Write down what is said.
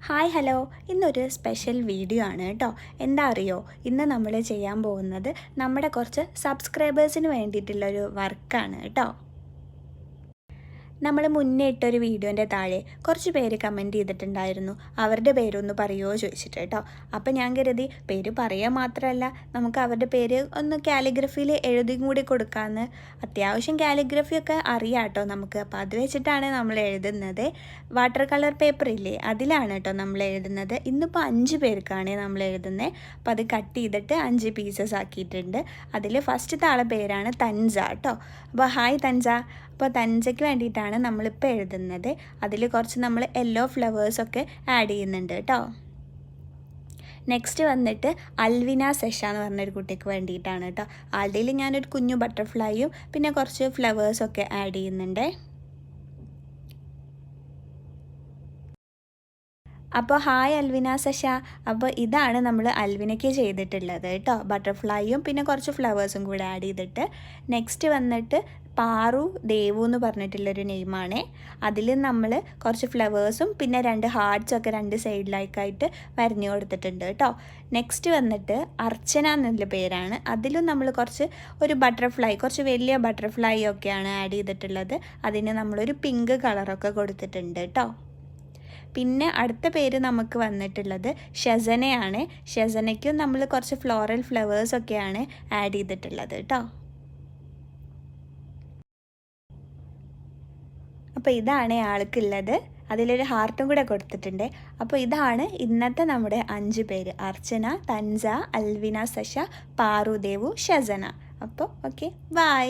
Hi hello, ഇന്നൊരു special video ആണ് കേട്ടോ. എന്താ അറിയോ, ഇന്ന് നമ്മൾ ചെയ്യാൻ പോകുന്നത് നമ്മുടെ കുറച്ച് സബ്സ്ക്രൈബേഴ്സിന് വേണ്ടിയിട്ടുള്ളൊരു വർക്കാണ് കേട്ടോ. നമ്മൾ മുന്നേ ഇട്ടൊരു വീഡിയോൻ്റെ താഴെ കുറച്ച് പേര് കമൻറ്റ് ചെയ്തിട്ടുണ്ടായിരുന്നു, അവരുടെ പേരൊന്ന് പറയുമോ ചോദിച്ചിട്ട് കേട്ടോ. അപ്പോൾ ഞാൻ കരുതി പേര് പറയുക മാത്രമല്ല, നമുക്ക് അവരുടെ പേര് ഒന്ന് കാലിഗ്രഫിയിൽ എഴുതിയും കൂടി കൊടുക്കാമെന്ന്. അത്യാവശ്യം കാലിഗ്രഫിയൊക്കെ അറിയാം കേട്ടോ നമുക്ക്. അപ്പോൾ അത് വെച്ചിട്ടാണ് നമ്മൾ എഴുതുന്നത്. വാട്ടർ കളർ പേപ്പർ ഇല്ലേ, അതിലാണ് കേട്ടോ നമ്മൾ എഴുതുന്നത്. ഇന്നിപ്പോൾ 5 പേർക്കാണ് നമ്മൾ എഴുതുന്നത്. അപ്പോൾ അത് കട്ട് ചെയ്തിട്ട് 5 പീസസ് ആക്കിയിട്ടുണ്ട്. അതിൽ ഫസ്റ്റത്തെ ആളെ പേരാണ് തൻസ കേട്ടോ. അപ്പോൾ ഹായ് തൻസ. അപ്പോൾ തൻസയ്ക്ക് വേണ്ടിയിട്ടാണ് നമ്മളിപ്പോൾ എഴുതുന്നത്. അതിൽ കുറച്ച് നമ്മൾ യെല്ലോ ഫ്ലവേഴ്സൊക്കെ ആഡ് ചെയ്യുന്നുണ്ട് കേട്ടോ. നെക്സ്റ്റ് വന്നിട്ട് അൽവിന സെഷ എന്ന് പറഞ്ഞൊരു കുട്ടിക്ക് വേണ്ടിയിട്ടാണ് കേട്ടോ. അതിൽ ഞാനൊരു കുഞ്ഞു ബട്ടർഫ്ലൈയും പിന്നെ കുറച്ച് ഫ്ലവേഴ്സൊക്കെ ആഡ് ചെയ്യുന്നുണ്ട്. അപ്പോൾ ഹായ് അൽവിന സഷ. അപ്പോൾ ഇതാണ് നമ്മൾ അൽവിനയ്ക്ക് ചെയ്തിട്ടുള്ളത് കേട്ടോ. ബട്ടർഫ്ലൈയും പിന്നെ കുറച്ച് ഫ്ലവേഴ്സും കൂടെ ആഡ് ചെയ്തിട്ട്. നെക്സ്റ്റ് വന്നിട്ട് പാറു ദേവു എന്ന് പറഞ്ഞിട്ടുള്ളൊരു നെയിമാണ്. അതിൽ നമ്മൾ കുറച്ച് ഫ്ലവേഴ്സും പിന്നെ 2 ഹാർട്ട്സൊക്കെ 2 സൈഡിലേക്കായിട്ട് വരഞ്ഞു കൊടുത്തിട്ടുണ്ട് കേട്ടോ. നെക്സ്റ്റ് വന്നിട്ട് അർച്ചന എന്നുള്ള പേരാണ്. അതിലും നമ്മൾ ഒരു ബട്ടർഫ്ലൈ, കുറച്ച് വലിയ ബട്ടർഫ്ലൈ ഒക്കെയാണ് ആഡ് ചെയ്തിട്ടുള്ളത്. അതിന് നമ്മളൊരു പിങ്ക് കളറൊക്കെ കൊടുത്തിട്ടുണ്ട് കേട്ടോ. പിന്നെ അടുത്ത പേര് നമുക്ക് വന്നിട്ടുള്ളത് ഷെസനയാണ്. ഷെസനയ്ക്കും നമ്മൾ കുറച്ച് ഫ്ലോറൽ ഫ്ലവേഴ്സൊക്കെയാണ് ആഡ് ചെയ്തിട്ടുള്ളത് കേട്ടോ. അപ്പോൾ ഇതാണ് ആൾക്കുള്ളത്. അതിലൊരു ഹാർട്ടും കൂടെ കൊടുത്തിട്ടുണ്ട്. അപ്പോൾ ഇതാണ് ഇന്നത്തെ നമ്മുടെ 5 പേര്: അർച്ചന, തൻസ, അൽവിന സഷ, പാറു ദേവു, ഷെസന. അപ്പോൾ ഓക്കെ, ബൈ.